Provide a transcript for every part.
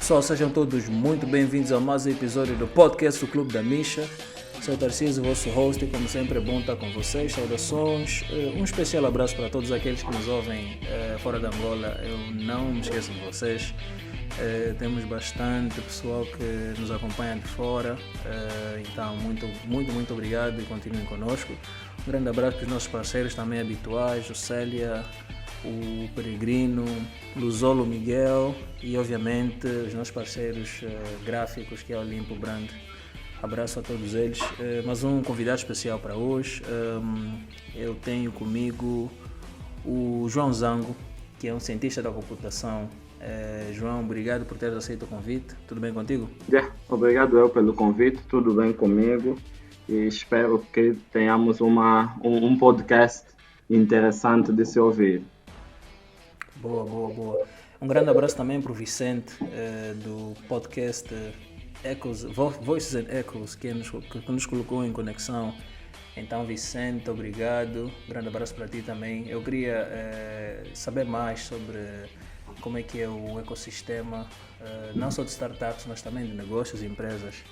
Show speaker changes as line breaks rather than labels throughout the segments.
Pessoal, sejam todos muito bem-vindos a mais um episódio do podcast do Clube da Misha. Sou o Tarcísio, vosso host, e como sempre é bom estar com vocês. Saudações, um especial abraço para todos aqueles que nos ouvem fora da Angola. Eu não me esqueço de vocês. Temos bastante pessoal que nos acompanha de fora, então muito obrigado e continuem connosco. Um grande abraço para os nossos parceiros também habituais, o Célia, o Peregrino, Luzolo Miguel e obviamente os nossos parceiros gráficos, que é o Limpo Brand. Abraço a todos eles. Mas um convidado especial para hoje, eu tenho comigo o João Zango, que é um cientista da computação. João, obrigado por ter aceito o convite. Tudo bem contigo?
Obrigado eu pelo convite, tudo bem comigo e espero que tenhamos um podcast interessante de se ouvir.
Boa. Um grande abraço também para o Vicente, do podcast Echoes, Voices and Echoes, que nos colocou em conexão. Então, Vicente, obrigado. Um grande abraço para ti também. Eu queria saber mais sobre como é que é o ecossistema, não só de startups, mas também de negócios e empresas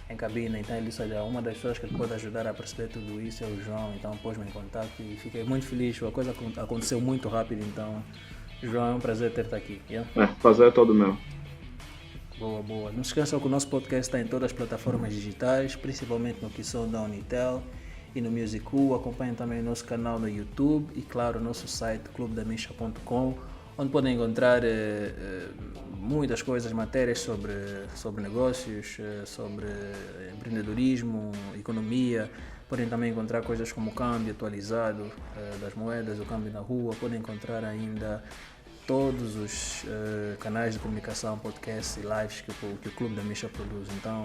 em Cabinda. Então, ele disse, olha, uma das pessoas que pode ajudar a perceber tudo isso é o João. Então, pôs-me em contato e fiquei muito feliz. A coisa aconteceu muito rápido, então, João, é um prazer ter-te aqui. Yeah?
Prazer é todo meu.
Boa. Não se esqueçam que o nosso podcast está em todas as plataformas digitais, principalmente no que são da Unitel e no Musicu. Acompanhem também o nosso canal no YouTube e, claro, o nosso site clubedamisha.com, onde podem encontrar muitas coisas, matérias sobre negócios, sobre empreendedorismo, economia. Podem também encontrar coisas como o câmbio atualizado das moedas, o câmbio na rua. Podem encontrar ainda todos os canais de comunicação, podcasts e lives que o Clube da Misha produz. Então,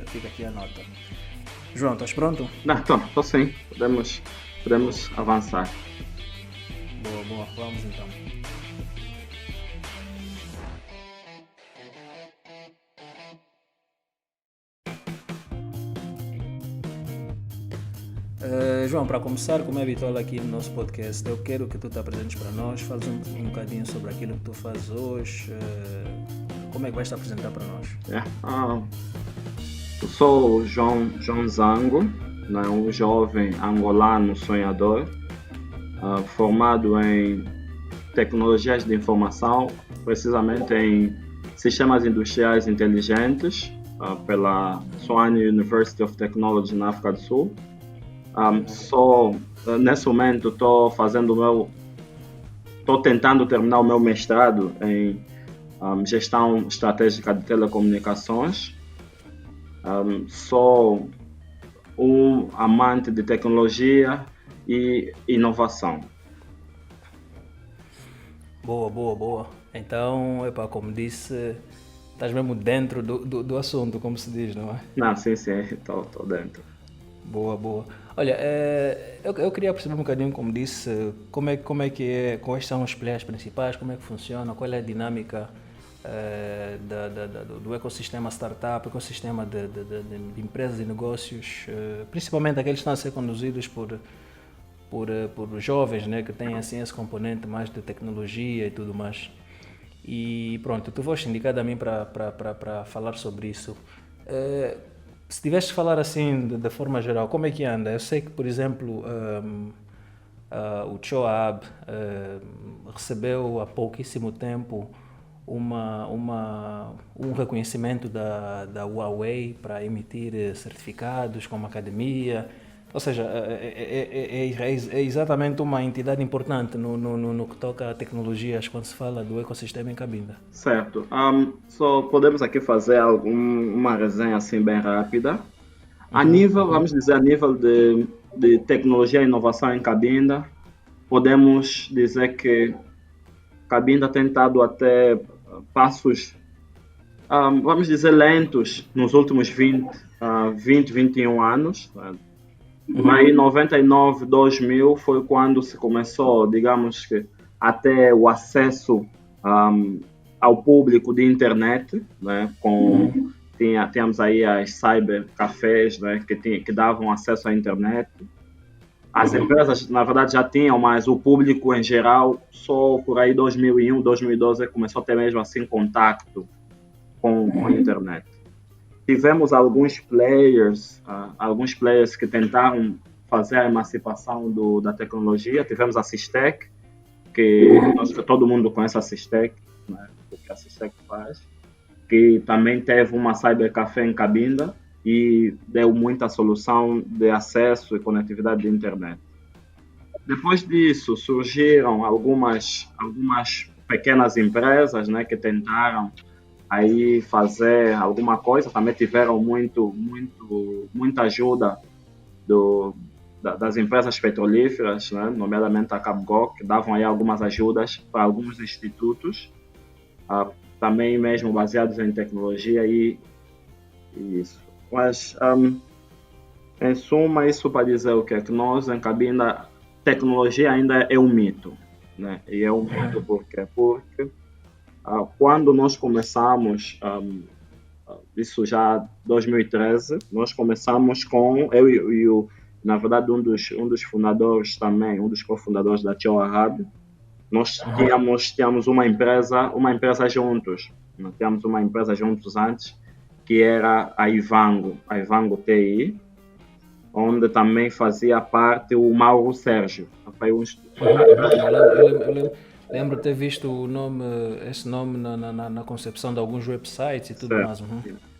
fica aqui a nota. João, estás pronto?
Estou sim. Podemos avançar.
Boa. Vamos então. João, para começar, como é habitual aqui no nosso podcast, eu quero que tu te apresentes para nós, fales um bocadinho sobre aquilo que tu fazes hoje, como é que vais te apresentar para nós?
Eu sou o João Zango, né, um jovem angolano sonhador, formado em tecnologias de informação, precisamente em sistemas industriais inteligentes, pela Swan University of Technology na África do Sul. Nesse momento estou tentando terminar o meu mestrado em gestão estratégica de telecomunicações. Sou um amante de tecnologia e inovação.
Boa. Então, como disse, estás mesmo dentro do assunto, como se diz, não é?
Não, sim, estou dentro.
Boa. Olha, eu queria perceber um bocadinho, como disse, como é que é, quais são os players principais, como é que funciona, qual é a dinâmica do ecossistema startup, ecossistema de empresas e negócios, principalmente aqueles que estão a ser conduzidos por jovens, né, que têm assim esse componente mais de tecnologia e tudo mais. E pronto, tu foste indicado a mim para falar sobre isso. Se tivesse que falar assim de forma geral, como é que anda? Eu sei que, por exemplo, o Choab recebeu há pouquíssimo tempo um reconhecimento da Huawei para emitir certificados como academia. Ou seja, é exatamente uma entidade importante no que toca a tecnologias quando se fala do ecossistema em Cabinda.
Certo. Só podemos aqui fazer uma resenha assim bem rápida. Vamos dizer, a nível de tecnologia e inovação em Cabinda, podemos dizer que Cabinda tem dado até passos, vamos dizer, lentos nos últimos 21 anos. Mas em 99, 2000 foi quando se começou, digamos que, até o acesso ao público de internet, né? Tínhamos aí as cybercafés, né? que davam acesso à internet. As empresas, na verdade, já tinham, mas o público em geral, só por aí 2001, 2012, começou a ter mesmo assim contato com a internet. Tivemos alguns players que tentaram fazer a emancipação da tecnologia. Tivemos a Sistec, que todo mundo conhece a Sistec, né? O que a Sistec faz, que também teve uma cybercafé em Cabinda e deu muita solução de acesso e conectividade de internet. Depois disso, surgiram algumas pequenas empresas, né, que tentaram aí fazer alguma coisa. Também tiveram muita ajuda das empresas petrolíferas, né, nomeadamente a Cabgol, que davam aí algumas ajudas para alguns institutos, também mesmo baseados em tecnologia e isso. Mas, em suma, isso para dizer o quê? Que nós, em Cabinda, tecnologia ainda é um mito, né? E é um mito por quê? Porque quando nós começamos, isso já 2013, nós começamos com na verdade, um dos fundadores também, um dos cofundadores da Tioa Hub. Nós tínhamos uma empresa juntos. Nós tínhamos uma empresa juntos antes, que era a Ivango TI, onde também fazia parte o Mauro Sérgio.
Eu lembro de ter visto esse nome na concepção de alguns websites e tudo mais.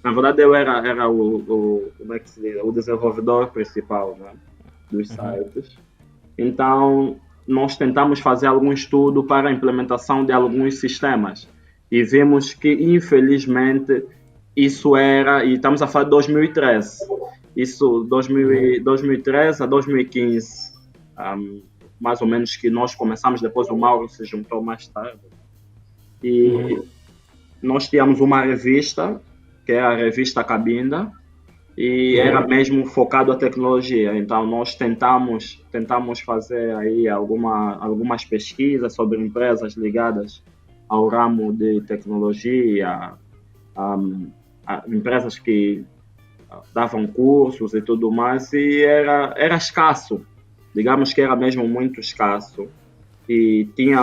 Na verdade, eu era como é que se diz? O desenvolvedor principal, né, dos sites. Então, nós tentamos fazer algum estudo para a implementação de alguns sistemas e vimos que, infelizmente, isso era, e estamos a falar de 2013, isso 2013 a 2015, mais ou menos, que nós começamos. Depois o Mauro se juntou mais tarde e nós tínhamos uma revista, que é a revista Cabinda, e era mesmo focado a tecnologia. Então nós tentamos fazer aí algumas pesquisas sobre empresas ligadas ao ramo de tecnologia, empresas que davam cursos e tudo mais, e era escasso, digamos que era mesmo muito escasso. E tinha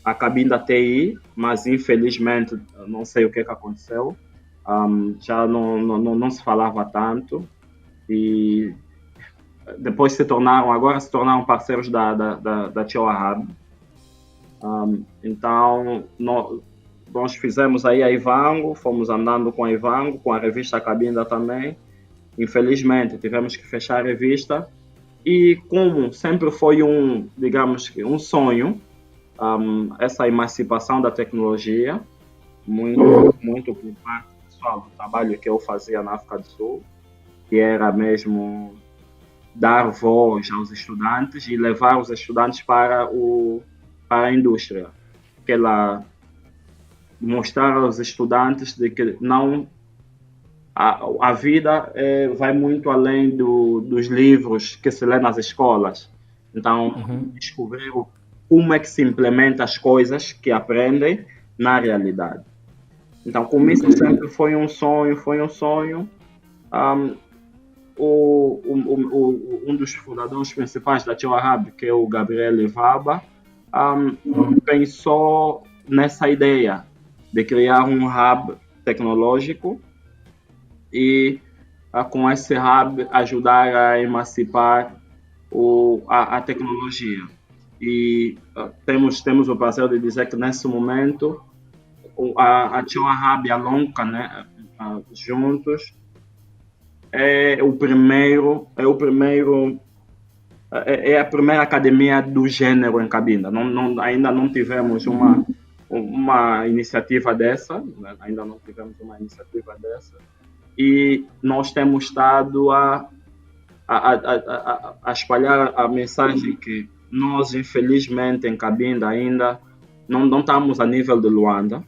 a Cabinda TI, mas infelizmente não sei o que aconteceu. Já não se falava tanto, e depois se tornaram parceiros da Tioa Hub. Então nós fizemos aí a Ivango, fomos andando com a Ivango, com a revista Cabinda também. Infelizmente tivemos que fechar a revista, e como sempre foi digamos que um sonho, essa emancipação da tecnologia, muito por parte do trabalho que eu fazia na África do Sul, que era mesmo dar voz aos estudantes e levar os estudantes para a indústria, mostrar aos estudantes de que não a vida vai muito além dos livros que se lê nas escolas. Então, descobrir como é que se implementa as coisas que aprendem na realidade. Então, como isso sempre foi um sonho, um dos fundadores principais da Tioa Hub, que é o Gabriel Ivaba, pensou nessa ideia de criar um hub tecnológico e, com esse hub, ajudar a emancipar a tecnologia. E temos o prazer de dizer que, nesse momento, a Tioa Hub e a Lonca, né, juntos, é a primeira academia do gênero em Cabinda. Ainda não tivemos uma iniciativa dessa, né? E nós temos estado a espalhar a mensagem que nós, infelizmente, em Cabinda ainda não estamos a nível de Luanda,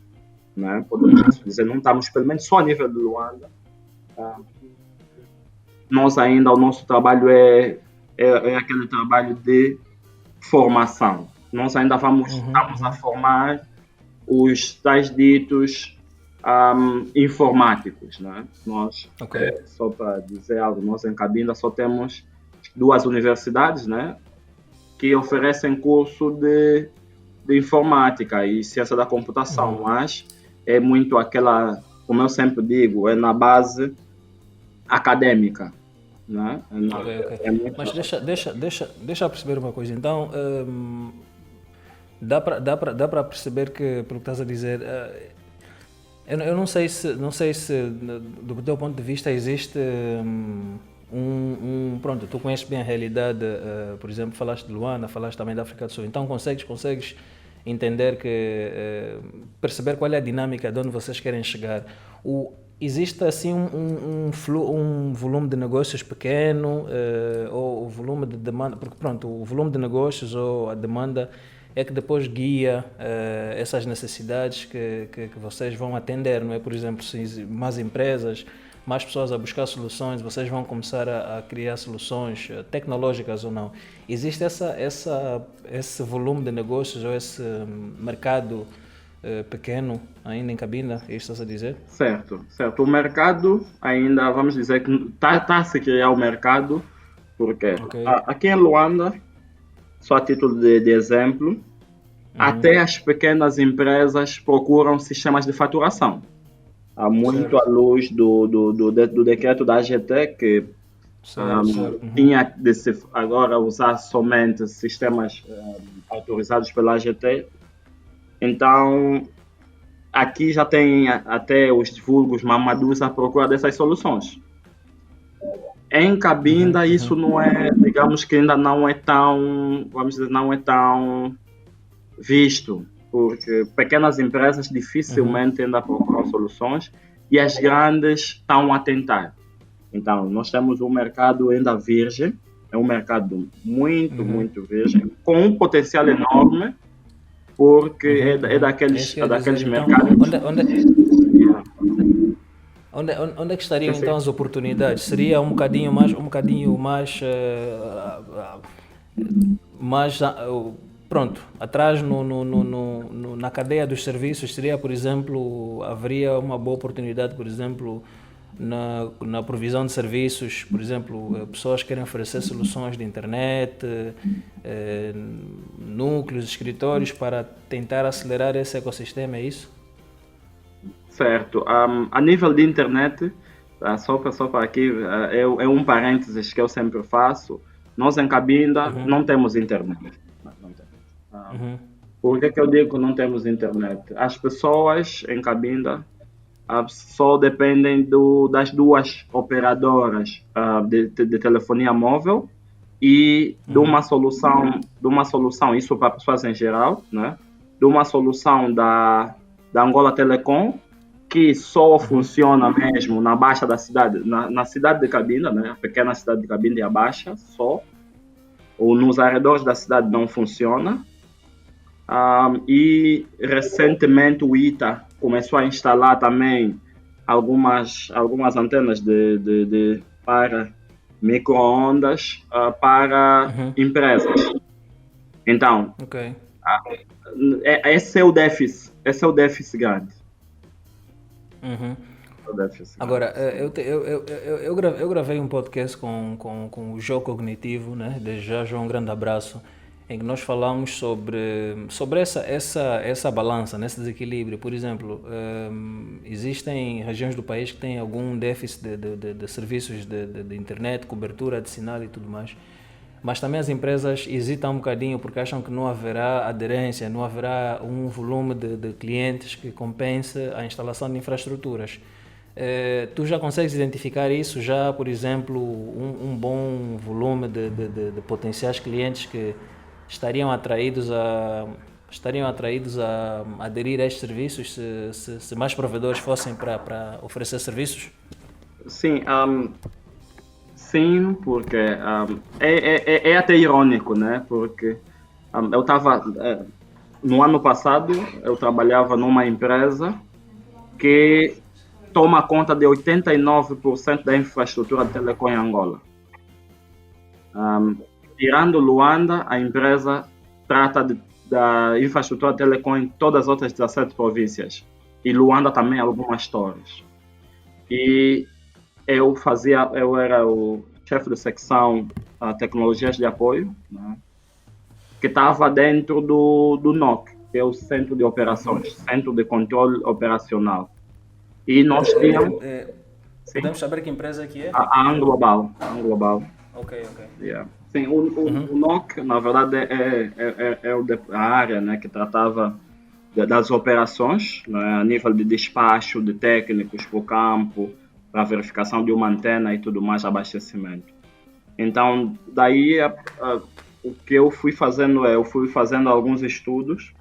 né? Podemos dizer, não estamos pelo menos só a nível de Luanda. Nós ainda, o nosso trabalho é aquele trabalho de formação. Nós ainda estamos a formar os tais ditos informáticos, né? Nós, só para dizer algo, nós em Cabinda só temos 2 universidades, né, que oferecem curso de informática e ciência da computação, mas é muito aquela como eu sempre digo, é na base acadêmica, né?
Ok.
É muito...
Mas deixa eu perceber uma coisa. Então, dá para perceber que, pelo que estás a dizer, eu não sei se do teu ponto de vista existe pronto, tu conheces bem a realidade, por exemplo, falaste de Luanda, falaste também da África do Sul, então consegues entender perceber qual é a dinâmica de onde vocês querem chegar. Existe assim um volume de negócios pequeno, ou o volume de demanda, porque pronto, o volume de negócios ou a demanda é que depois guia essas necessidades que vocês vão atender, não é? Por exemplo, se mais empresas, mais pessoas a buscar soluções, vocês vão começar a criar soluções tecnológicas ou não. Existe esse volume de negócios ou esse mercado pequeno ainda em Cabinda, é isso que estás a dizer?
Certo. O mercado ainda, vamos dizer que está a se criar o mercado, porque
Ok.
aqui em Luanda, só a título de exemplo, até as pequenas empresas procuram sistemas de faturação. Há muito
Certo.
à luz do decreto da AGT, que
Certo.
tinha de se agora usar somente sistemas autorizados pela AGT. Então, aqui já tem até os vulgos mamadus à procura dessas soluções. Em Cabinda, isso não é, digamos que ainda não é tão, vamos dizer, não é tão visto, porque pequenas empresas dificilmente ainda procuram soluções e as grandes estão a tentar. Então, nós temos um mercado ainda virgem, é um mercado muito virgem, com um potencial enorme, porque é daqueles
Então,
mercados.
onde é que estariam
Sim.
então as oportunidades? Seria um bocadinho mais, pronto, atrás na cadeia dos serviços seria, por exemplo, haveria uma boa oportunidade, por exemplo, na provisão de serviços, por exemplo, pessoas que querem oferecer soluções de internet, núcleos, escritórios para tentar acelerar esse ecossistema, é isso?
Certo. A nível de internet, só para aqui, é um parênteses que eu sempre faço. Nós em Cabinda não temos internet. Não temos. Por que eu digo que não temos internet? As pessoas em Cabinda só dependem das duas operadoras de telefonia móvel e de uma solução, isso para pessoas em geral, né? De uma solução da Angola Telecom, que só funciona mesmo na baixa da cidade, na cidade de Cabinda, né? A pequena cidade de Cabinda e a baixa, só. Ou nos arredores da cidade não funciona. E recentemente o ITA começou a instalar também algumas antenas para micro-ondas para empresas. Então, esse é o déficit grande.
Agora, eu gravei um podcast com o João Cognitivo, né? Desde já, João, um grande abraço, em que nós falamos sobre essa balança, nesse desequilíbrio. Por exemplo, existem regiões do país que têm algum déficit de serviços de internet, cobertura de sinal e tudo mais. Mas também as empresas hesitam um bocadinho porque acham que não haverá aderência, não haverá um volume de clientes que compense a instalação de infraestruturas. Tu já consegues identificar isso já, por exemplo, um bom volume de potenciais clientes que estariam atraídos a aderir a estes serviços se mais provedores fossem para oferecer serviços?
Sim, sim, porque é até irônico, né? Porque eu estava no ano passado eu trabalhava numa empresa que toma conta de 89% da infraestrutura de telecom em Angola. Tirando Luanda, a empresa trata da infraestrutura de telecom em todas as outras 17 províncias. E Luanda também algumas torres. E eu era o chefe de secção tecnologias de apoio, né, que estava dentro do NOC, que é o Centro de Operações, Centro de Controle Operacional. E nós tínhamos, sim,
Podemos saber que empresa que é?
a Anglobal.
Ok.
Yeah. Sim, o NOC, na verdade, a área, né, que tratava das operações, né, a nível de despacho de técnicos para o campo, para a verificação de uma antena e tudo mais, abastecimento. Então, daí, o que eu fui fazendo eu fui fazendo alguns estudos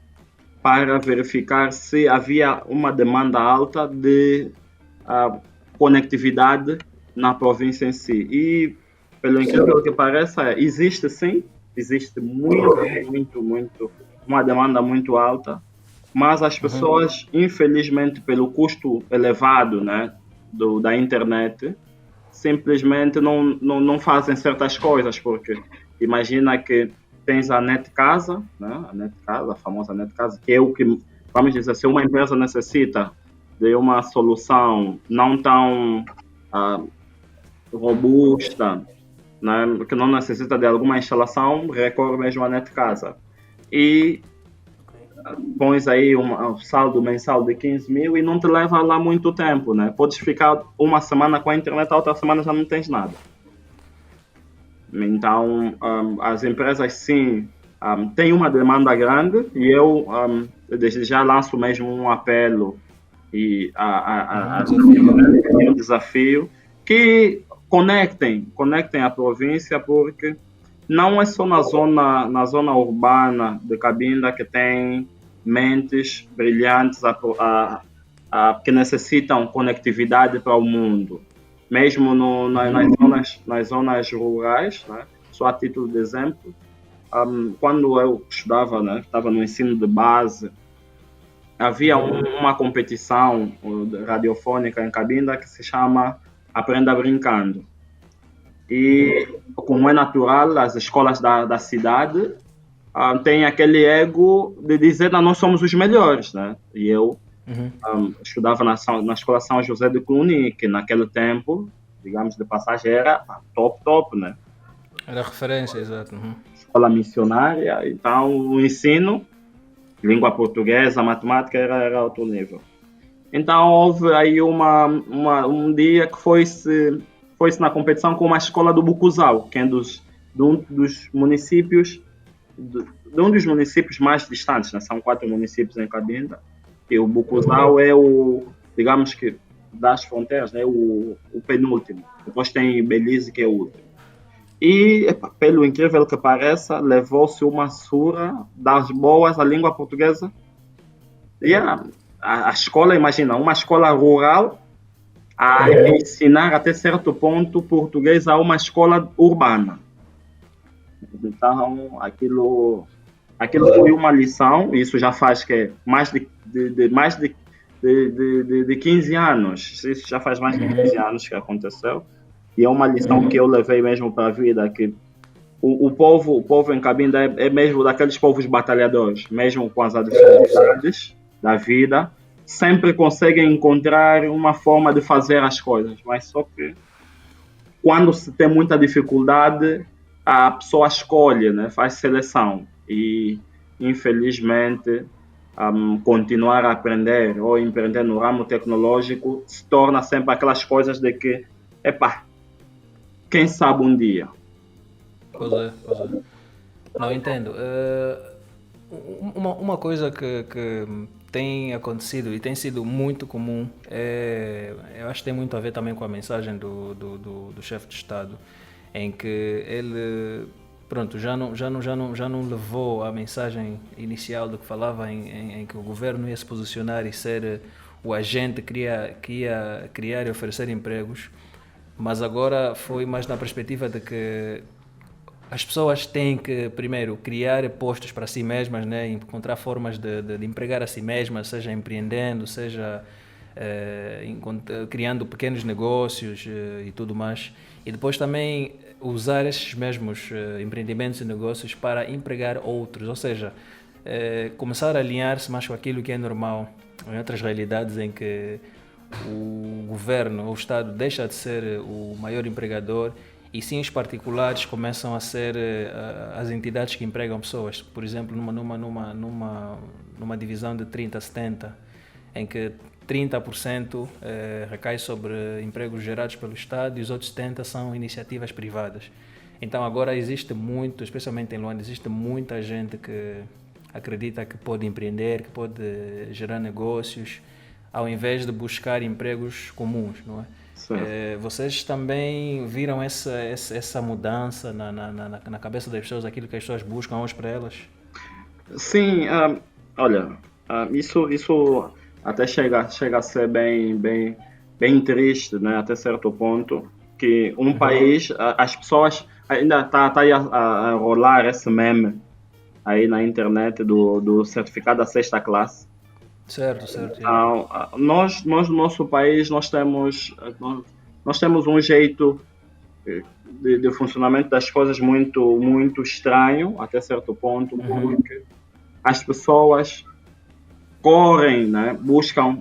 para verificar se havia uma demanda alta de conectividade na província em si. E, pelo incrível que pareça, existe sim, existe muito, uma demanda muito alta, mas as pessoas, infelizmente, pelo custo elevado, né, da internet, simplesmente não fazem certas coisas, porque imagina que tens a Net Casa, né, a famosa Net Casa, que é o que, vamos dizer, se uma empresa necessita de uma solução não tão robusta, né, que não necessita de alguma instalação, recorre mesmo à Net Casa. E pões aí um saldo mensal de 15 mil e não te leva lá muito tempo, né? Podes ficar uma semana com a internet, a outra semana já não tens nada. Então, as empresas sim têm uma demanda grande e eu desde já lanço mesmo um apelo e um desafio que conectem a província, porque não é só na zona urbana de Cabinda que tem mentes brilhantes que necessitam conectividade para o mundo. Mesmo nas zonas rurais, né? Só a título de exemplo, quando eu estudava, né, estava no ensino de base, havia uma competição radiofônica em Cabinda que se chama Aprenda Brincando. E, como é natural, as escolas da cidade têm aquele ego de dizer que nós somos os melhores, né? E eu estudava na Escola São José de Cluny, que naquele tempo, digamos, de passagem era top, né?
Era referência, exato.
Escola missionária, então o ensino, língua portuguesa, matemática, era outro nível. Então houve aí um dia que foi-se na competição com uma escola do Bucuzal, que é de um dos municípios mais distantes, né? São 4 municípios em Cabinda, e o Bucuzal é digamos que, das fronteiras, né? O penúltimo. Depois tem Belize, que é o último. E, pelo incrível que pareça, levou-se uma surra das boas à língua portuguesa. E a escola, imagina, uma escola rural a ensinar até certo ponto português a uma escola urbana. Então, aquilo foi uma lição, isso já faz que mais de 15 anos, isso já faz mais de 15 anos que aconteceu, e é uma lição que eu levei mesmo para a vida, que o povo em Cabinda é mesmo daqueles povos batalhadores, mesmo com as adversidades da vida, sempre conseguem encontrar uma forma de fazer as coisas, mas só que quando se tem muita dificuldade, a pessoa escolhe, né? Faz seleção e, infelizmente, continuar a aprender ou empreender no ramo tecnológico se torna sempre aquelas coisas de que, quem sabe um dia.
Pois é. Não, entendo. Uma coisa que tem acontecido e tem sido muito comum, eu acho que tem muito a ver também com a mensagem do chefe de Estado, em que ele, pronto, já não levou a mensagem inicial do que falava em que o governo ia se posicionar e ser o agente que ia criar e oferecer empregos, mas agora foi mais na perspectiva de que as pessoas têm que, primeiro, criar postos para si mesmas, né? Encontrar formas de empregar a si mesmas, seja empreendendo, seja criando pequenos negócios e tudo mais. E depois também usar esses mesmos empreendimentos e negócios para empregar outros, ou seja, começar a alinhar-se mais com aquilo que é normal em outras realidades em que o governo ou o Estado deixa de ser o maior empregador e sim os particulares começam a ser as entidades que empregam pessoas. Por exemplo, numa divisão de 30 a 70, em que 30% recai sobre empregos gerados pelo Estado e os outros 70% são iniciativas privadas. Então agora existe muito, especialmente em Luanda, existe muita gente que acredita que pode empreender, que pode gerar negócios, ao invés de buscar empregos comuns, não é? Vocês também viram essa mudança na cabeça das pessoas, aquilo que as pessoas buscam hoje para elas?
Sim, olha, isso até chega a ser bem triste, né? Até certo ponto, que um país, as pessoas ainda tá aí a rolar esse meme aí na internet do certificado da sexta classe.
Certo.
Então, nós no nosso país, nós temos um jeito de funcionamento das coisas muito estranho, até certo ponto, porque as pessoas correm, né, buscam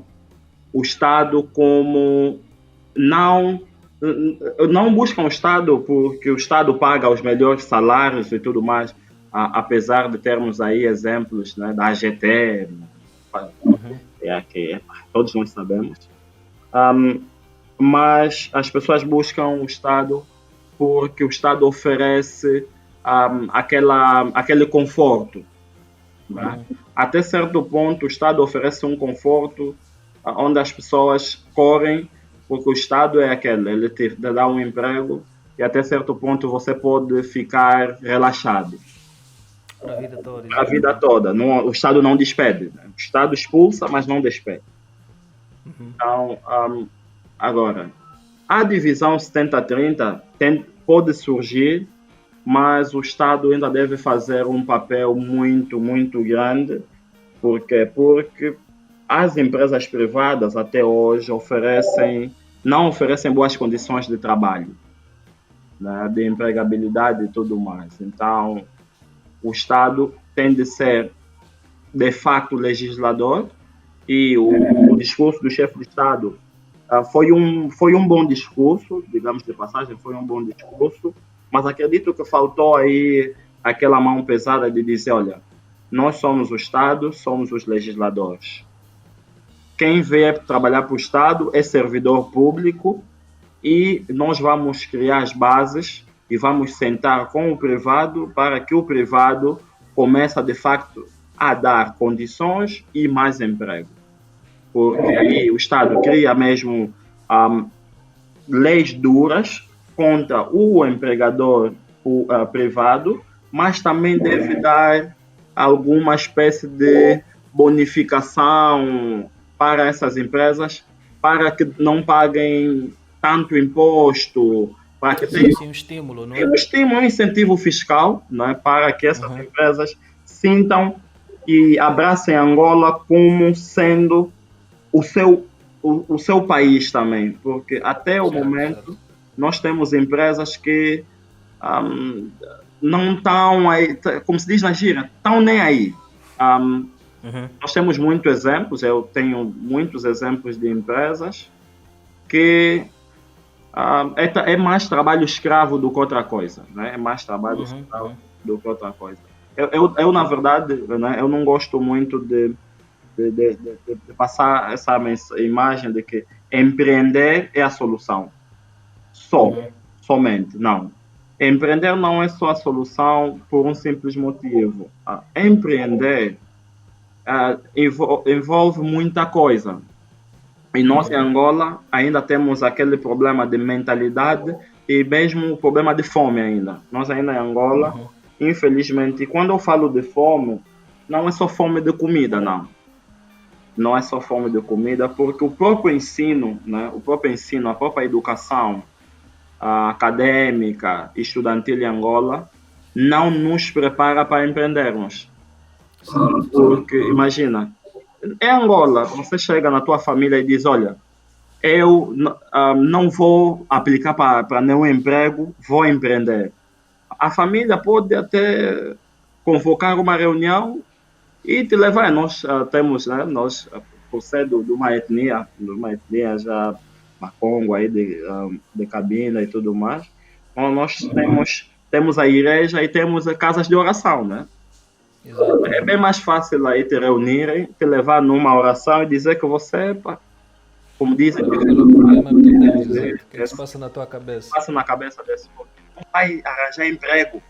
o Estado como não buscam o Estado porque o Estado paga os melhores salários e tudo mais, apesar de termos aí exemplos, né, da AGT, que todos nós sabemos. Mas as pessoas buscam o Estado porque o Estado oferece aquele conforto. Né? Até certo ponto, o Estado oferece um conforto onde as pessoas correm, porque o Estado é aquele, ele te dá um emprego e até certo ponto você pode ficar relaxado.
Para a vida toda.
A vida toda. Não, o Estado não despede. Né? O Estado expulsa, mas não despede. Então, agora, a divisão 70-30 pode surgir, mas o Estado ainda deve fazer um papel muito grande. Por quê? Porque as empresas privadas até hoje não oferecem boas condições de trabalho, né? De empregabilidade e tudo mais. Então, o Estado tem de ser, de facto, legislador, e o discurso do chefe de Estado foi um bom discurso, digamos de passagem, foi um bom discurso, mas acredito que faltou aí aquela mão pesada de dizer, olha, nós somos o Estado, somos os legisladores. Quem vier trabalhar para o Estado é servidor público e nós vamos criar as bases e vamos sentar com o privado para que o privado comece, de facto, a dar condições e mais emprego. Porque aí o Estado cria mesmo leis duras contra o empregador privado, mas também deve dar alguma espécie de bonificação para essas empresas, para que não paguem tanto imposto, para que tenha
um estímulo, não é?
Um estímulo, um incentivo fiscal, não é? Para que essas empresas sintam e abracem Angola como sendo o seu país também, porque até o momento nós temos empresas que não estão aí, como se diz na gíria, estão nem aí. Nós temos muitos exemplos, eu tenho muitos exemplos de empresas que é mais trabalho escravo do que outra coisa, né? É mais trabalho escravo do que outra coisa. Eu na verdade, né, eu não gosto muito de passar essa imagem de que empreender é a solução. Somente, não. Empreender não é só a solução por um simples motivo. Empreender envolve muita coisa. E nós em Angola ainda temos aquele problema de mentalidade e mesmo o problema de fome ainda. Nós ainda em Angola, infelizmente, quando eu falo de fome, não é só fome de comida, não. Não é só fome de comida, porque o próprio ensino, né, a própria educação acadêmica, estudantil em Angola, não nos prepara para empreendermos. Porque, imagina, em Angola, você chega na tua família e diz, olha, eu não vou aplicar para nenhum emprego, vou empreender. A família pode até convocar uma reunião e te levar. Nós temos, né, nós, por ser de uma etnia já, Macongo, aí de Cabinda e tudo mais, nós temos a igreja e temos casas de oração, né?
Exato.
É bem mais fácil aí te reunirem, te levar numa oração e dizer que você como dizem,
Qual é o problema que tu tens, exato? O que é que se passa na tua cabeça?
passa na cabeça desse povo. Não vai arranjar emprego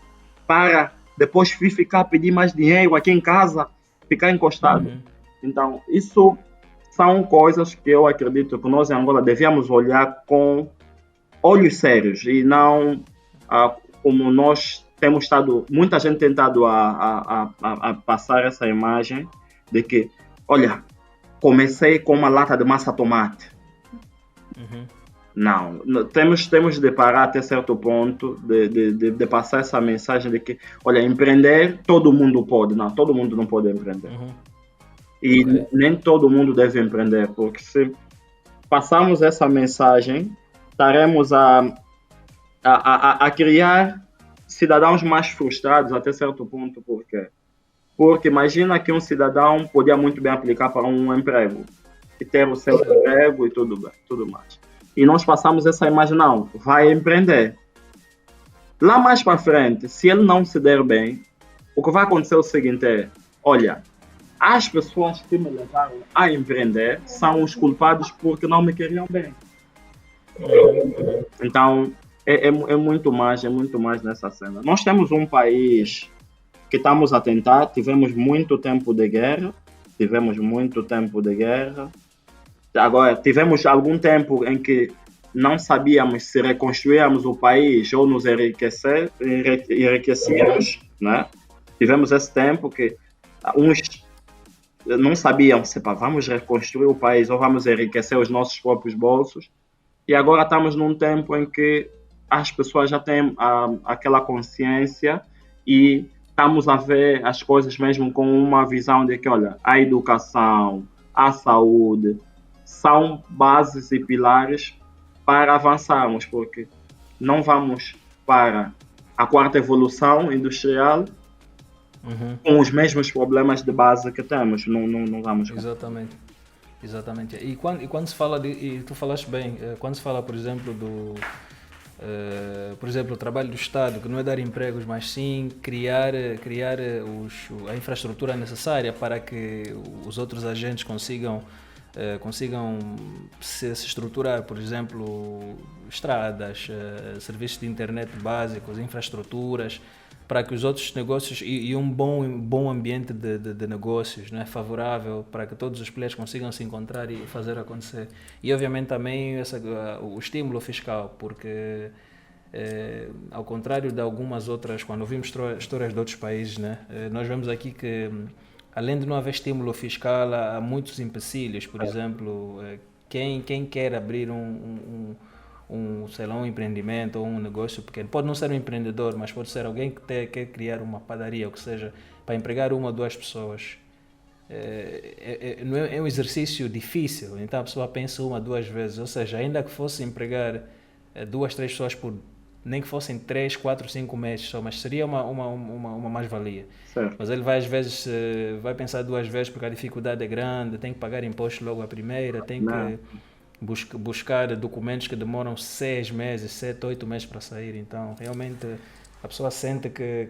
para depois ficar a pedir mais dinheiro aqui em casa, ficar encostado. Então, isso são coisas que eu acredito que nós em Angola devíamos olhar com olhos sérios e não como nós temos estado, muita gente tentado a passar essa imagem de que, olha, comecei com uma lata de massa tomate. Não, temos de parar até certo ponto de passar essa mensagem de que, olha, empreender todo mundo pode. Não, todo mundo não pode empreender. E nem todo mundo deve empreender, porque se passarmos essa mensagem, estaremos a criar cidadãos mais frustrados até certo ponto. Por quê? Porque imagina que um cidadão podia muito bem aplicar para um emprego e ter o seu emprego e tudo mais. E nós passamos essa imagem, não, vai empreender. Lá mais para frente, se ele não se der bem, o que vai acontecer é o seguinte, olha, as pessoas que me levaram a empreender são os culpados porque não me queriam bem. Então, é muito mais nessa cena. Nós temos um país que estamos a tentar, tivemos muito tempo de guerra, agora tivemos algum tempo em que não sabíamos se reconstruíamos o país ou nos enriquecíamos, né? Tivemos esse tempo que uns não sabiam se vamos reconstruir o país ou vamos enriquecer os nossos próprios bolsos. E agora estamos num tempo em que as pessoas já têm aquela consciência e estamos a ver as coisas mesmo com uma visão de que, olha, a educação, a saúde são bases e pilares para avançarmos, porque não vamos para a quarta evolução industrial com os mesmos problemas de base que temos, não vamos.
Exatamente. E quando se fala e tu falaste bem, quando se fala, por exemplo, o trabalho do Estado, que não é dar empregos, mas sim criar a infraestrutura necessária para que os outros agentes consigam se estruturar, por exemplo, estradas, serviços de internet básicos, infraestruturas, para que os outros negócios e um bom ambiente de negócios, né, favorável para que todos os players consigam se encontrar e fazer acontecer. E obviamente também o estímulo fiscal, porque ao contrário de algumas outras, quando ouvimos histórias de outros países, né, nós vemos aqui que além de não haver estímulo fiscal, há muitos empecilhos. Por exemplo, quem quer abrir um empreendimento ou um negócio pequeno, pode não ser um empreendedor, mas pode ser alguém que quer criar uma padaria, ou que seja, para empregar uma ou duas pessoas. É um exercício difícil, então a pessoa pensa uma, duas vezes, ou seja, ainda que fosse empregar 2, 3 pessoas nem que fossem 3, 4, 5 meses só, mas seria uma mais-valia.
Certo.
Mas ele vai, às vezes, vai pensar 2 vezes porque a dificuldade é grande, tem que pagar imposto logo à primeira, tem que buscar documentos que demoram 6 meses, 7, 8 meses para sair. Então, realmente, a pessoa sente que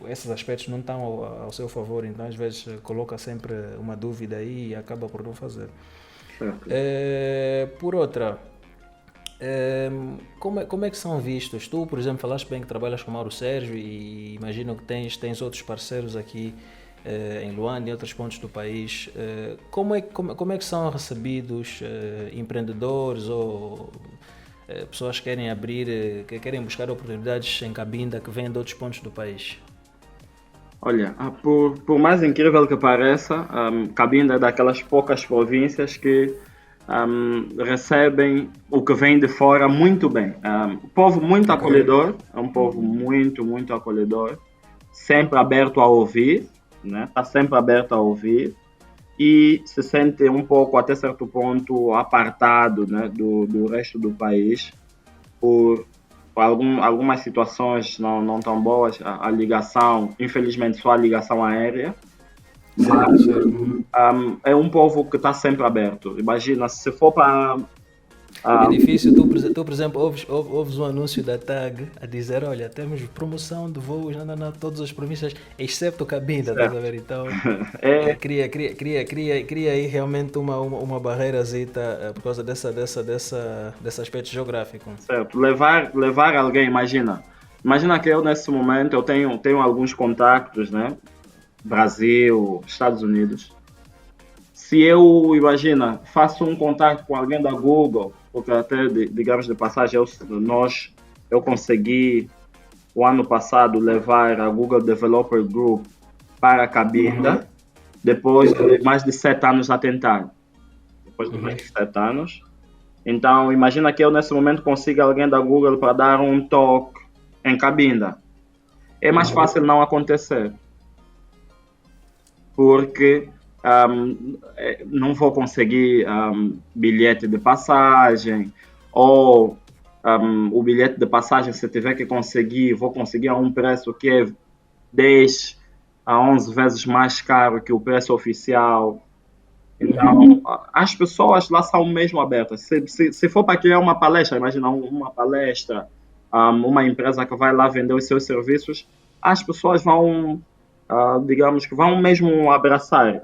esses aspectos não estão ao seu favor, então, às vezes, coloca sempre uma dúvida aí e acaba por não fazer.
Certo.
Por outra, como é que são vistos? Tu, por exemplo, falaste bem que trabalhas com Mauro Sérgio e imagino que tens outros parceiros aqui em Luanda e em outros pontos do país. Como é que são recebidos empreendedores ou pessoas que querem abrir, que querem buscar oportunidades em Cabinda que vêm de outros pontos do país?
Olha, por mais incrível que pareça, Cabinda é daquelas poucas províncias que recebem o que vem de fora muito bem. Um povo muito acolhedor, é um povo muito acolhedor, sempre aberto a ouvir, né? Está sempre aberto a ouvir e se sente um pouco, até certo ponto, apartado, né, do resto do país por algumas situações não tão boas, a ligação, infelizmente só a ligação aérea. Mas, é um povo que está sempre aberto. Imagina, se for para
É
Ah,
difícil, tu, por exemplo, ouves um anúncio da TAG a dizer, olha, temos promoção de voos na todas as províncias, exceto Cabinda, estás a
certo.
ver? Então,
É,
cria aí realmente uma barreirazita por causa desse aspecto geográfico.
certo. Levar alguém, imagina que eu nesse momento eu tenho alguns contactos, né? Brasil, Estados Unidos. Se eu, imagina, faço um contato com alguém da Google, porque até, digamos de passagem, eu consegui, o ano passado, levar a Google Developer Group para a Cabinda, depois de mais de 7 anos a tentar. Depois de mais de 7 anos. Então, imagina que eu, nesse momento, consiga alguém da Google para dar um talk em Cabinda. É mais fácil não acontecer, porque não vou conseguir bilhete de passagem, ou o bilhete de passagem, se tiver que conseguir, vou conseguir a um preço que é 10 a 11 vezes mais caro que o preço oficial. Então, as pessoas lá são mesmo abertas. Se for para criar uma palestra, imagina uma palestra, uma empresa que vai lá vender os seus serviços, as pessoas vão, digamos que vão mesmo abraçar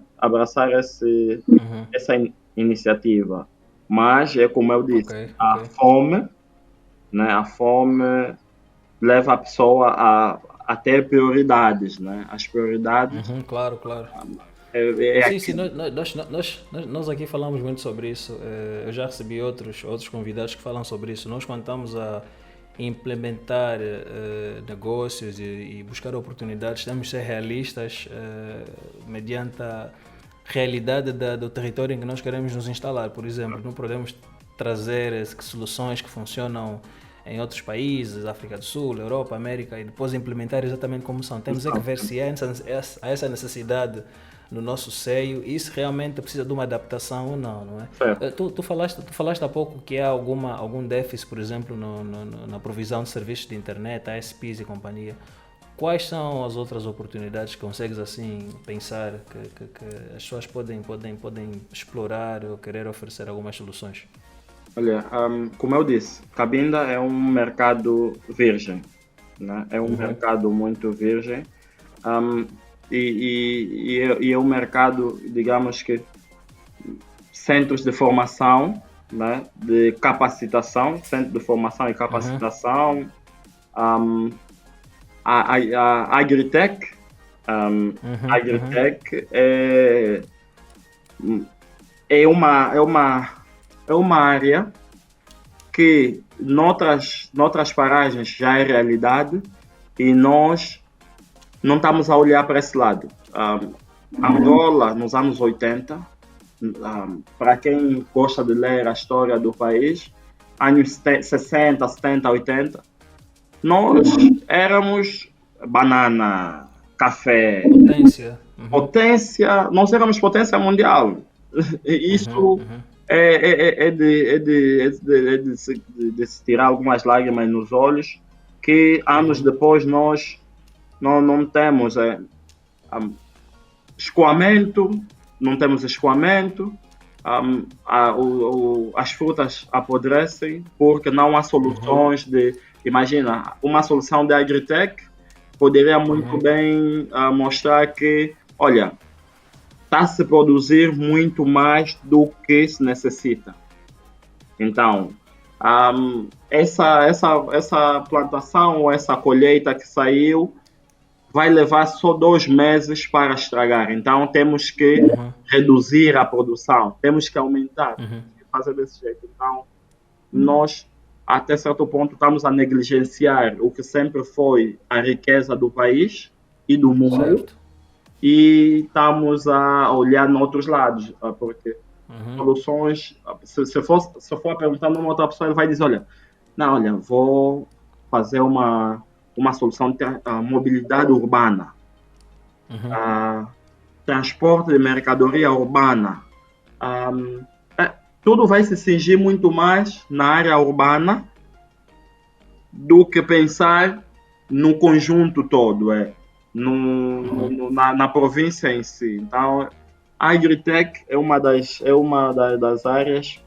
essa iniciativa. Mas é como eu
Ok,
disse,
ok.
a fome, né? A fome leva a pessoa a ter prioridades, né? As prioridades
Claro, claro.
é
Sim, sim,
aquilo.
nós aqui falamos muito sobre isso. Eu já recebi outros convidados que falam sobre isso. Nós, quando estamos a implementar negócios e buscar oportunidades, temos que ser realistas mediante a realidade do território em que nós queremos nos instalar. Por exemplo, não podemos trazer soluções que funcionam em outros países, África do Sul, Europa, América, e depois implementar exatamente como são. Temos é que ver se há essa necessidade no nosso seio e se realmente precisa de uma adaptação ou não, não é?
Certo.
Tu falaste há pouco que há algum déficit, por exemplo, na provisão de serviços de internet, ASPs e companhia. Quais são as outras oportunidades que consegues assim pensar que as pessoas podem explorar ou querer oferecer algumas soluções?
Olha, como eu disse, Cabinda é um mercado virgem, né? É um mercado muito virgem, um, e é um mercado, digamos que, centros de formação, né? De capacitação, centro de formação e capacitação, um, a Agritech, Agritech é uma área que noutras paragens já é realidade e nós não estamos a olhar para esse lado. Angola, nos anos 80, para quem gosta de ler a história do país, anos 60, 70, 80, nós éramos banana, café,
Potência.
nós éramos potência mundial. Isso é de se tirar algumas lágrimas nos olhos, que anos depois nós não temos escoamento, não temos escoamento, as frutas apodrecem porque não há soluções imagina, uma solução de Agritech poderia muito bem mostrar que, olha, está a se produzir muito mais do que se necessita. Então, essa plantação ou essa colheita que saiu vai levar só 2 meses para estragar. Então, temos que reduzir a produção, temos que aumentar, temos que fazer desse jeito. Então, nós, até certo ponto, estamos a negligenciar o que sempre foi a riqueza do país e do mundo.
Certo.
E estamos a olhar noutros lados, porque soluções, se for perguntar a uma outra pessoa, ele vai dizer, olha, vou fazer uma solução de mobilidade urbana, transporte de mercadoria urbana, tudo vai se cingir muito mais na área urbana do que pensar no conjunto todo, na província em si. Então, a Agritech é uma das áreas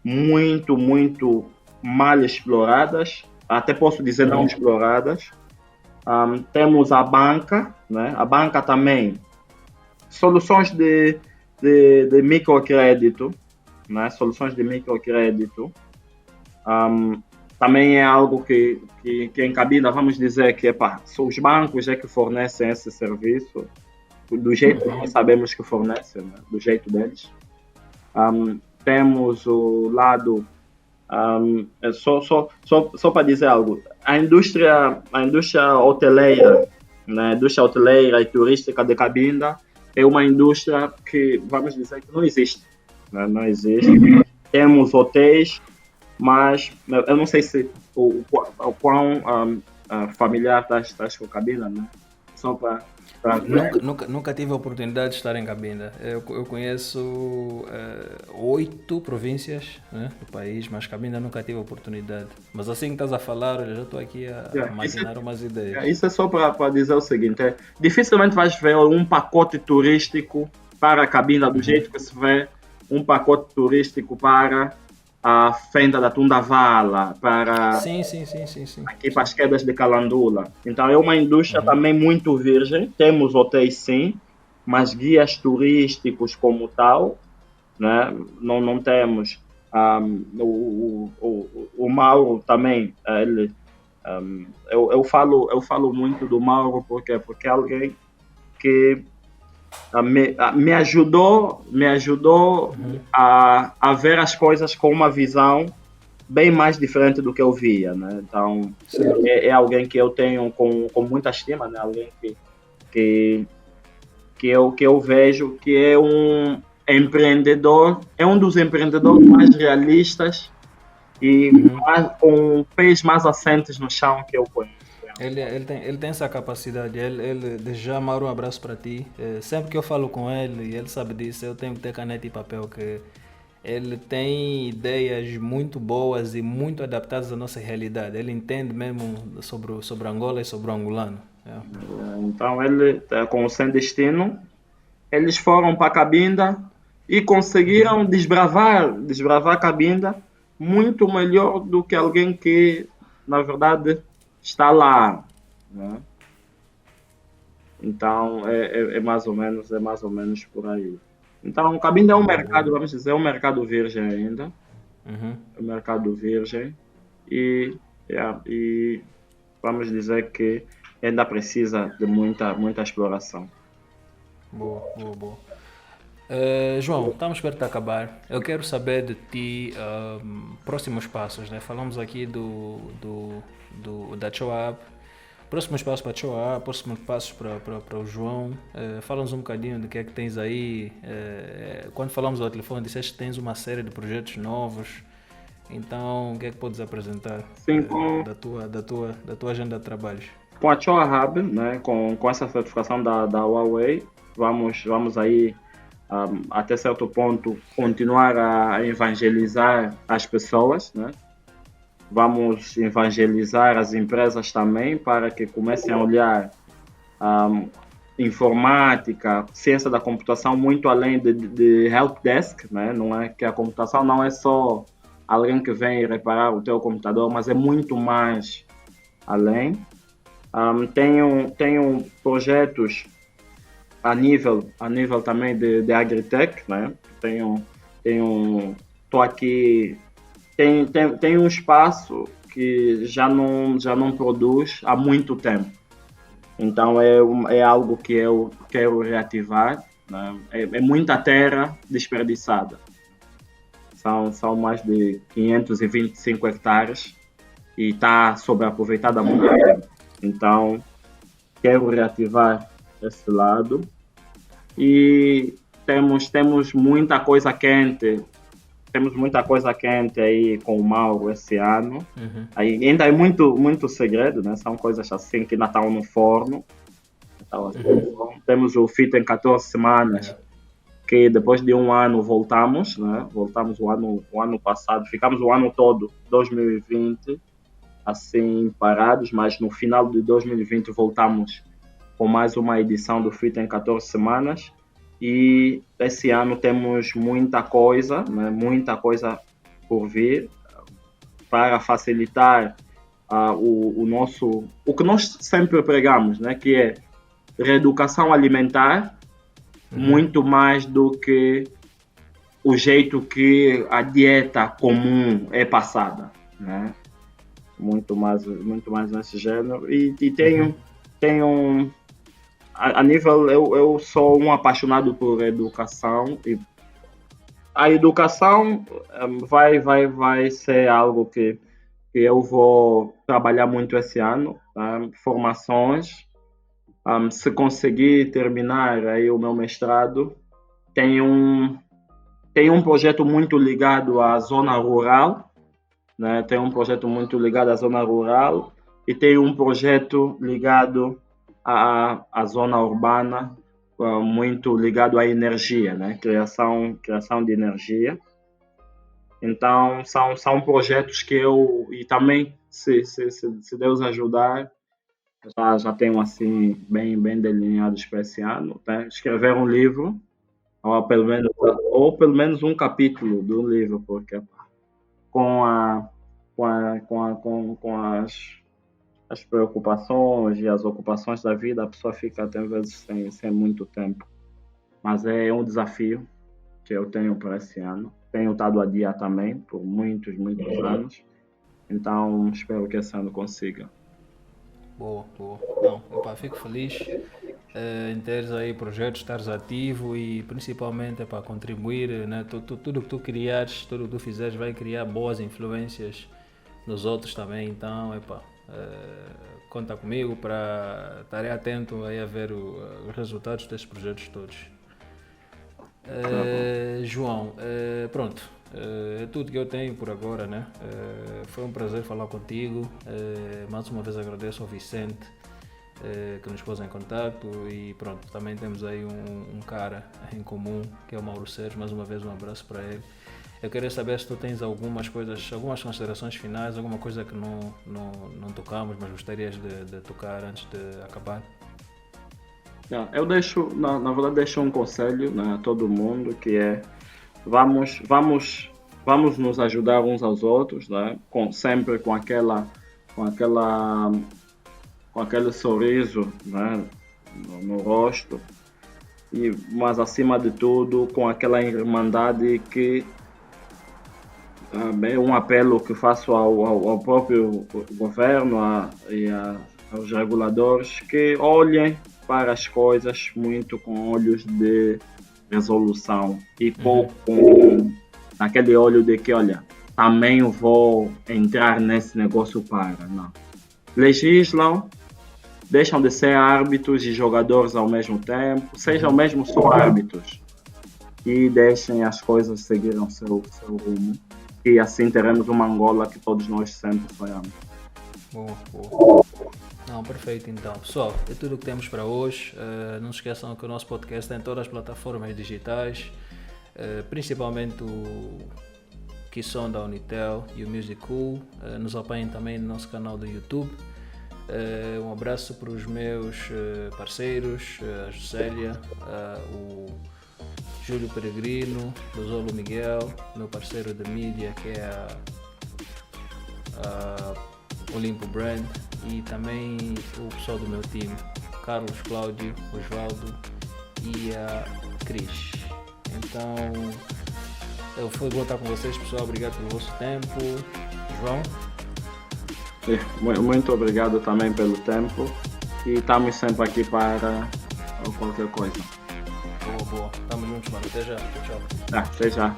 muito, muito mal exploradas, até posso dizer não exploradas. Temos a banca, né? A banca também, soluções de microcrédito, né? Soluções de microcrédito. Também é algo que em Cabinda vamos dizer que são os bancos que fornecem esse serviço, do jeito que nós sabemos que fornecem, né? Do jeito deles. Temos o lado, só para dizer algo, a indústria hoteleira, né? A indústria hoteleira e turística de Cabinda é uma indústria que, vamos dizer, que não existe, né? Não existe. Temos hotéis, mas eu não sei se o quão familiar estás com Cabinda, né? Só para
Nunca tive a oportunidade de estar em Cabinda. Eu conheço 8 províncias, né, do país, mas Cabinda nunca tive a oportunidade. Mas assim que estás a falar, eu já estou aqui a imaginar umas ideias.
Isso é só para dizer o seguinte: dificilmente vais ver um pacote turístico para Cabinda do jeito que se vê um pacote turístico para a Fenda da Tundavala, para
Sim.
aqui para as quedas de Calandula. Então é uma indústria também muito virgem. Temos hotéis sim, mas guias turísticos como tal, né? Não temos. O Mauro também, ele, eu falo muito do Mauro porque é alguém que me ajudou a ver as coisas com uma visão bem mais diferente do que eu via, né? Então é alguém que eu tenho com muita estima, né? Alguém que eu vejo que é um empreendedor, é um dos empreendedores mais realistas e com pés mais assentes no chão que eu conheço.
Ele tem essa capacidade. Desde já, Mauro, um abraço para ti. Sempre que eu falo com ele, e ele sabe disso, eu tenho que ter caneta e papel, que ele tem ideias muito boas e muito adaptadas à nossa realidade. Ele entende mesmo sobre Angola e sobre o angolano.
Então, ele, com o Sem Destino, eles foram para Cabinda e conseguiram desbravar Cabinda muito melhor do que alguém que, na verdade, está lá, né? Então é mais ou menos por aí. Então Cabinda é um mercado, vamos dizer, é um mercado virgem ainda, é um mercado virgem e vamos dizer que ainda precisa de muita exploração.
Boa. João, estamos perto de acabar. Eu quero saber de ti próximos passos, né? Falamos aqui da Choab, próximos passos para a Choab, próximos passos para o João. Fala-nos um bocadinho do que é que tens aí. Quando falamos ao telefone, disseste que tens uma série de projetos novos. Então, o que é que podes apresentar?
Sim,
da tua agenda de trabalhos?
Com a Choa Hub, né? Com essa certificação da Huawei, vamos aí até certo ponto continuar a evangelizar as pessoas, né? Vamos evangelizar as empresas também para que comecem a olhar informática, ciência da computação muito além de help desk, né? Não é que a computação não é só alguém que vem reparar o teu computador, mas é muito mais além. Tenho projetos a nível também de agritech, né? Tô aqui, tem um espaço que já não produz há muito tempo. Então é algo que eu quero reativar, né? É muita terra desperdiçada. São mais de 525 hectares e está sobreaproveitada há muito tempo. Então, quero reativar esse lado. E temos muita coisa quente. Temos muita coisa quente aí com o Mauro esse ano. Aí, ainda é muito segredo, né? São coisas assim que ainda estão no forno. Então, assim, temos o FIT em 14 semanas. Que depois de um ano voltamos, né? Voltamos o ano passado, ficamos o ano todo, 2020, assim, parados, mas no final de 2020 voltamos com mais uma edição do FIT em 14 semanas e esse ano temos muita coisa, né? Muita coisa por vir para facilitar o que nós sempre pregamos, né? Que é reeducação alimentar, muito mais do que o jeito que a dieta comum é passada, né? Muito mais nesse gênero. E tenho a nível, eu sou um apaixonado por educação e a educação vai ser algo que eu vou trabalhar muito esse ano, tá? Formações. Se conseguir terminar aí o meu mestrado, tem um projeto muito ligado à zona rural, né? Tem um projeto muito ligado à zona rural e tem um projeto ligado à zona urbana, muito ligado à energia, né? Criação de energia. Então, são projetos que e também, se Deus ajudar, já tenho assim, bem delineados para esse ano, né? Escrever um livro, ou pelo menos um capítulo do livro, porque com as preocupações e as ocupações da vida, a pessoa fica até vezes sem muito tempo. Mas é um desafio que eu tenho para esse ano. Tenho estado a dia também por muitos anos. Então, espero que esse ano consiga.
Boa. Não, fico feliz em teres aí projetos, estares ativo e principalmente para contribuir, né? Tudo que tu criares, tudo que tu fizeres vai criar boas influências nos outros também. Então, conta comigo para estar atento aí a ver os resultados desses projetos todos. João, pronto, é tudo que eu tenho por agora, né? Foi um prazer falar contigo. Mais uma vez agradeço ao Vicente que nos pôs em contato e pronto, também temos aí um cara em comum que é o Mauro Sérgio. Mais uma vez um abraço para ele. Eu queria saber se tu tens algumas considerações finais, alguma coisa que não tocamos, mas gostarias de tocar antes de acabar.
Eu deixo, na verdade, deixo um conselho, né, a todo mundo, que é vamos nos ajudar uns aos outros, né, sempre com aquele sorriso, né, no rosto, mas acima de tudo com aquela irmandade que é um apelo que faço ao próprio governo e aos reguladores, que olhem para as coisas muito com olhos de resolução e pouco com aquele olho de que, olha, também vou entrar nesse negócio não. Legislam, deixam de ser árbitros e jogadores ao mesmo tempo, sejam mesmo só árbitros e deixem as coisas seguirem o seu rumo. E assim teremos uma Angola que todos nós sempre sonhamos.
Boa. Não, perfeito então. Pessoal, é tudo o que temos para hoje. Não se esqueçam que o nosso podcast tem todas as plataformas digitais, principalmente o Kisson da Unitel e o Musicool. Nos apanhem também no nosso canal do YouTube. Um abraço para os meus parceiros, a Juscelia, o Júlio Peregrino, o Zolo Miguel, meu parceiro de mídia que é a Olimpo Brand, e também o pessoal do meu time, Carlos, Cláudio, Osvaldo e a Cris. Então, foi bom estar com vocês, pessoal. Obrigado pelo vosso tempo. João?
Muito obrigado também pelo tempo e estamos sempre aqui para qualquer coisa.
Boa. Estamos juntos, mano. Até já. Tchau.
Até já.